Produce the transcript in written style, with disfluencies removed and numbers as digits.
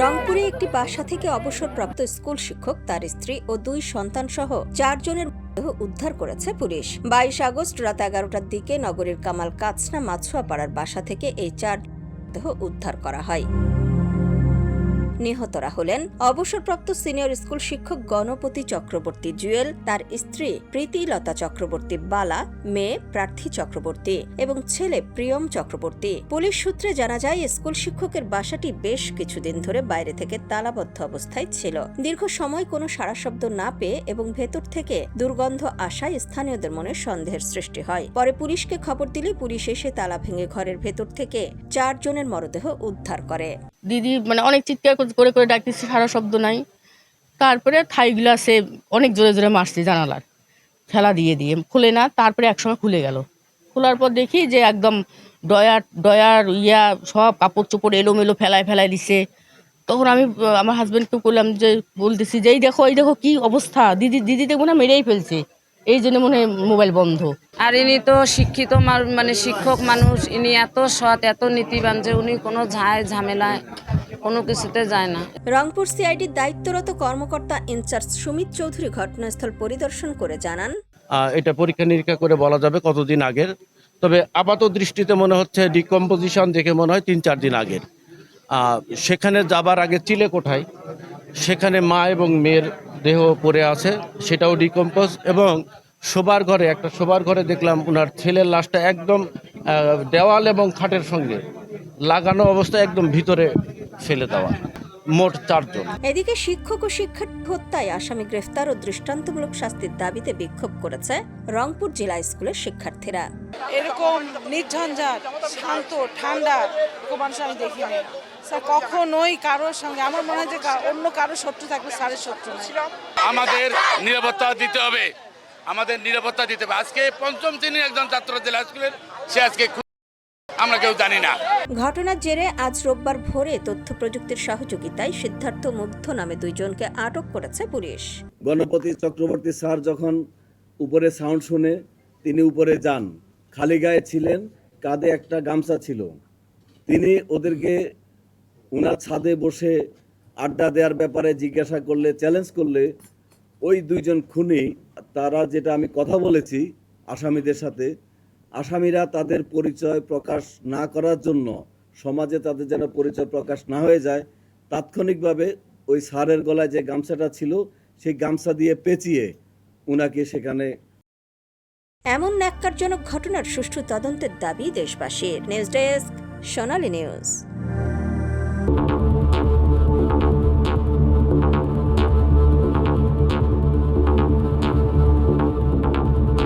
রংপুরে একটি বাসা থেকে অবসরপ্রাপ্ত স্কুল শিক্ষক, তার স্ত্রী ও 2 সন্তান সহ 4 জনের দেহ উদ্ধার করেছে পুলিশ। 22 আগস্ট রাত 11টার দিকে নগরীর কামাল কাছনা মাছুয়াপাড়ার বাসা থেকে এই 4 দেহ উদ্ধার করা হয়। নিহতরা হলেন অবসরপ্রাপ্ত সিনিয়র স্কুল শিক্ষক গণপতি চক্রবর্তী জুয়েল, তার স্ত্রী প্রীতিলতা চক্রবর্তী বালা, মেয়ে প্রার্থী চক্রবর্তী এবং ছেলে প্রিয়ম চক্রবর্তী। পুলিশ সূত্রে জানা যায়, স্কুল শিক্ষকের বাসাটি বেশ কিছুদিন ধরে বাইরে থেকে তালাবদ্ধ অবস্থায় ছিল। দীর্ঘ সময় কোনো সাড়া শব্দ না পেয়ে এবং ভেতর থেকে দুর্গন্ধ আসায় স্থানীয়দের মনে সন্দেহের সৃষ্টি হয়। পরে পুলিশকে খবর দিলে পুলিশ এসে তালা ভেঙে ঘরের ভেতর থেকে 4 জনের মরদেহ উদ্ধার করে। দিদি অনেক চিৎকার করে করে ডাকতেছি, সারা শব্দ নাই। তারপরে থাইগুলা সে অনেক জোরে জোরে মারছে, জানালার ঠেলা দিয়ে দিয়ে খুলে না। তারপরে একসময় খুলে গেল। খোলার পর দেখি যে একদম ডয়ার সব কাপড় চোপড় এলোমেলো ফেলায় দিছে। তখন আমি আমার হাজব্যান্ডকে বললাম, যে বলতেছি যে এই দেখো কি অবস্থা, দিদিতে মনে মেরেই ফেলছে। এই জন্য মনে হয় মোবাইল বন্ধ। আর ইনি তো শিক্ষিত শিক্ষক মানুষ, ইনি এত সৎ, এত নীতিবান যে উনি কোনো ঝামেলায় কোনো কিছুতে যায় না। রংপুর সিআইডির দায়িত্বরত কর্মকর্তা ইনচার্জ সুমিত চৌধুরী ঘটনাস্থল পরিদর্শন করে জানান, এটা পরীক্ষা নিরীক্ষা করে বলা যাবে কতদিন আগের, তবে আপাত দৃষ্টিতে মনে হচ্ছে ডিকম্পোজিশন দেখে মনে হয় 3-4 দিন আগের। সেখানে যাবার আগে চিলে কোঠায় সেখানে মা এবং মেয়ের দেহ পড়ে আছে, সেটাও ডিকম্পোজ। এবং একটা শোবার ঘরে দেখলাম ওনার ছেলের লাশটা একদম দেওয়াল এবং খাটের সঙ্গে লাগানো অবস্থায় একদম ভিতরে ফেলে দেওয়া। মোট 4 জন। এদিকে শিক্ষক ও শিক্ষার্থী হত্যায় আসামি গ্রেফতার ও দৃষ্টান্তমূলক শাস্তির দাবিতে বিক্ষোভ করেছে রংপুর জেলা স্কুলের শিক্ষার্থীরা। এরকম নির্ঝঞ্ঝাট, শান্ত, ঠান্ডা এরকম মানুষ আমি দেখিনি। স্যার কখনোই কারোর সঙ্গে আমার মনে হয় যে অন্য কারোর শত্রু থাকবে, স্যারের শত্রু নয়। আমাদের নিরাপত্তা দিতে হবে, আজকে 5ম শ্রেণীর একজন ছাত্র জেলা স্কুলের, সে আজকে আমরা কেউ জানি না। ঘটনার জেরে আজ রোববার ভোরে তথ্য প্রযুক্তির সহযোগিতায় সিদ্ধার্থ মুগ্ধ নামে 2 জনকে আটক করেছে পুলিশ। গণপতি চক্রবর্তী স্যার যখন উপরে সাউন্ড শুনে তিনি উপরে যান, খালি গায়ে ছিলেন, কাঁধে একটা গামছা ছিল। তিনি ওদেরকে উনার ছাদে বসে আড্ডা দেওয়ার ব্যাপারে জিজ্ঞাসা করলে, চ্যালেঞ্জ করলে, ওই 2 জন খুনি, তারা যেটা আমি কথা বলেছি আসামিদের সাথে, আসামিরা তাদের পরিচয় প্রকাশ না করার জন্য, সমাজে তাদের যেন পরিচয় প্রকাশ না হয়ে যায়, তাৎক্ষণিকভাবে ওই স্যারের গলায় যে গামছাটা ছিল সেই গামছা দিয়ে পেঁচিয়ে উনাকে সেখানে। এমন ন্যাক্কারজনক ঘটনার সুষ্ঠু তদন্তের দাবি দেশবাসীর। নিউজ ডেস্ক, সোনালী নিউজ।